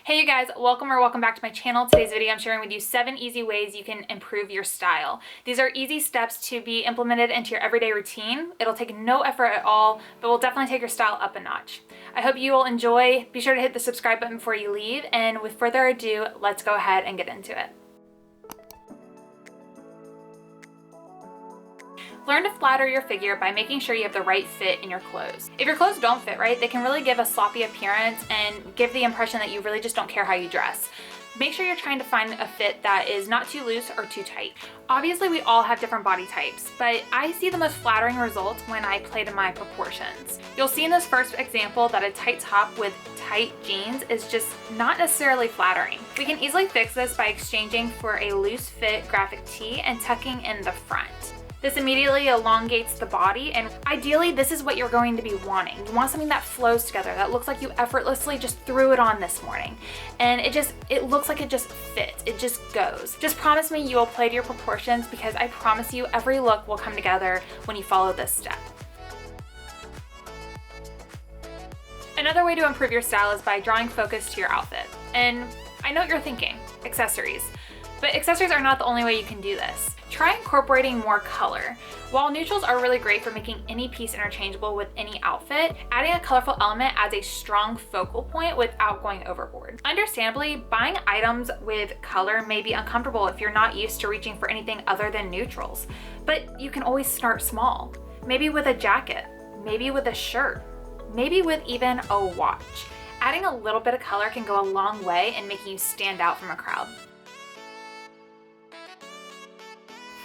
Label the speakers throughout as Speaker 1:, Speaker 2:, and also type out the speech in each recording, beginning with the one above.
Speaker 1: Hey you guys, welcome back to my channel. Today's video I'm sharing with you 7 easy ways you can improve your style. These are easy steps to be implemented into your everyday routine. It'll take no effort at all, but will definitely take your style up a notch. I hope you will enjoy. Be sure to hit the subscribe button before you leave, and with further ado, let's go ahead and get into it. Learn to flatter your figure by making sure you have the right fit in your clothes. If your clothes don't fit right, they can really give a sloppy appearance and give the impression that you really just don't care how you dress. Make sure you're trying to find a fit that is not too loose or too tight. Obviously, we all have different body types, but I see the most flattering results when I play to my proportions. You'll see in this first example that a tight top with tight jeans is just not necessarily flattering. We can easily fix this by exchanging for a loose fit graphic tee and tucking in the front. This immediately elongates the body, and ideally this is what you're going to be wanting. You want something that flows together, that looks like you effortlessly just threw it on this morning. And it looks like it just fits, it just goes. Just promise me you will play to your proportions, because I promise you every look will come together when you follow this step. Another way to improve your style is by drawing focus to your outfit. And I know what you're thinking, accessories. But accessories are not the only way you can do this. Try incorporating more color. While neutrals are really great for making any piece interchangeable with any outfit, adding a colorful element adds a strong focal point without going overboard. Understandably, buying items with color may be uncomfortable if you're not used to reaching for anything other than neutrals, but you can always start small. Maybe with a jacket, maybe with a shirt, maybe with even a watch. Adding a little bit of color can go a long way in making you stand out from a crowd.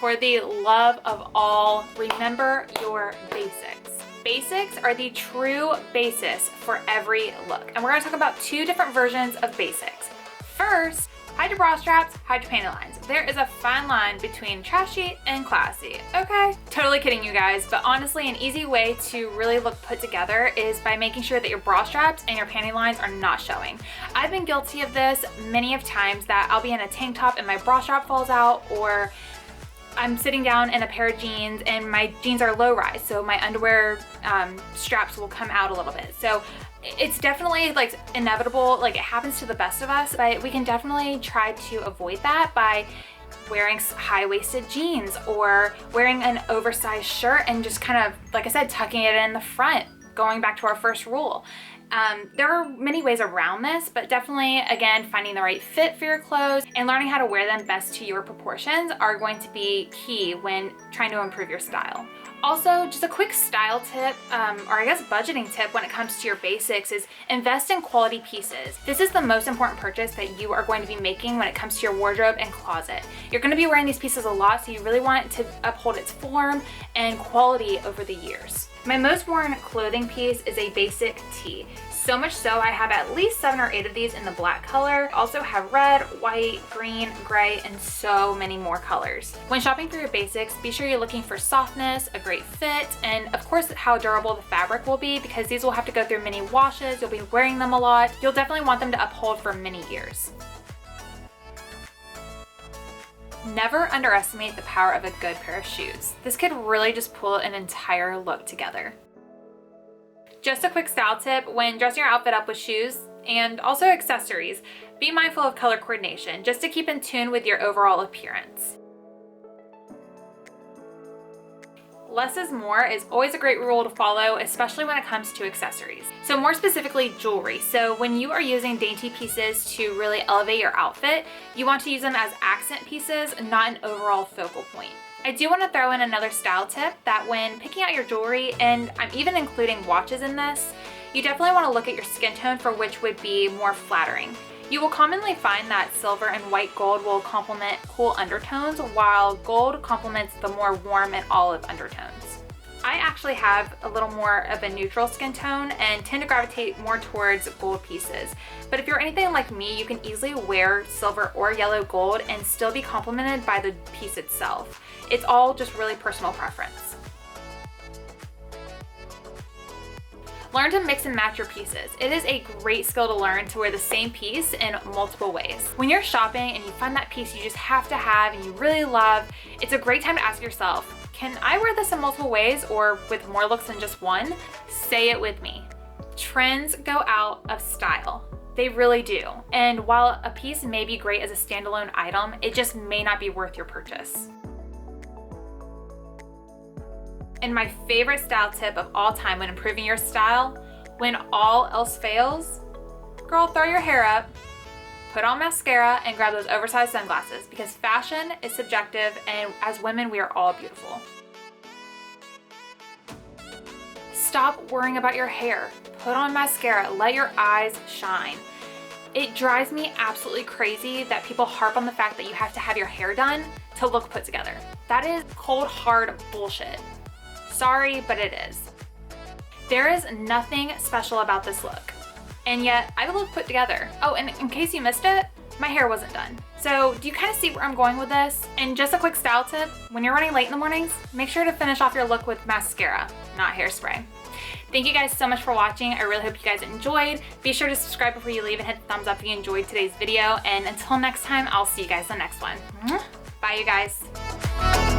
Speaker 1: For the love of all, remember your basics. Basics are the true basis for every look. And we're gonna talk about 2 different versions of basics. First, hide your bra straps, hide your panty lines. There is a fine line between trashy and classy, okay? Totally kidding you guys, but honestly, an easy way to really look put together is by making sure that your bra straps and your panty lines are not showing. I've been guilty of this many of times, that I'll be in a tank top and my bra strap falls out, or I'm sitting down in a pair of jeans and my jeans are low rise, so my underwear straps will come out a little bit. So it's definitely like inevitable, like it happens to the best of us, but we can definitely try to avoid that by wearing high-waisted jeans or wearing an oversized shirt and just kind of, like I said, tucking it in the front, going back to our first rule. There are many ways around this, but definitely, again, finding the right fit for your clothes and learning how to wear them best to your proportions are going to be key when trying to improve your style. Also, just a quick style tip, or I guess budgeting tip when it comes to your basics, is invest in quality pieces. This is the most important purchase that you are going to be making when it comes to your wardrobe and closet. You're going to be wearing these pieces a lot, so you really want it to uphold its form and quality over the years. My most worn clothing piece is a basic tee. So much so, I have at least 7 or 8 of these in the black color. I also have red, white, green, gray, and so many more colors. When shopping for your basics, be sure you're looking for softness, a great fit, and of course how durable the fabric will be, because these will have to go through many washes. You'll be wearing them a lot. You'll definitely want them to uphold for many years. Never underestimate the power of a good pair of shoes. This could really just pull an entire look together. Just a quick style tip when dressing your outfit up with shoes and also accessories, be mindful of color coordination just to keep in tune with your overall appearance. Less is more is always a great rule to follow, especially when it comes to accessories. So more specifically, jewelry. So when you are using dainty pieces to really elevate your outfit, you want to use them as accent pieces, not an overall focal point. I do want to throw in another style tip, that when picking out your jewelry, and I'm even including watches in this, you definitely want to look at your skin tone for which would be more flattering. You will commonly find that silver and white gold will complement cool undertones, while gold complements the more warm and olive undertones. I actually have a little more of a neutral skin tone and tend to gravitate more towards gold pieces. But if you're anything like me, you can easily wear silver or yellow gold and still be complemented by the piece itself. It's all just really personal preference. Learn to mix and match your pieces. It is a great skill to learn to wear the same piece in multiple ways. When you're shopping and you find that piece you just have to have and you really love, it's a great time to ask yourself, can I wear this in multiple ways or with more looks than just one? Say it with me. Trends go out of style. They really do. And while a piece may be great as a standalone item, it just may not be worth your purchase. And my favorite style tip of all time when improving your style, when all else fails, girl, throw your hair up, put on mascara, and grab those oversized sunglasses, because fashion is subjective, and as women, we are all beautiful. Stop worrying about your hair. Put on mascara, let your eyes shine. It drives me absolutely crazy that people harp on the fact that you have to have your hair done to look put together. That is cold, hard bullshit. Sorry, but it is. There is nothing special about this look, and yet I look put together. Oh, and in case you missed it, my hair wasn't done. So do you kind of see where I'm going with this? And just a quick style tip, when you're running late in the mornings, make sure to finish off your look with mascara, not hairspray. Thank you guys so much for watching. I really hope you guys enjoyed. Be sure to subscribe before you leave and hit the thumbs up if you enjoyed today's video. And until next time, I'll see you guys in the next one. Bye, you guys.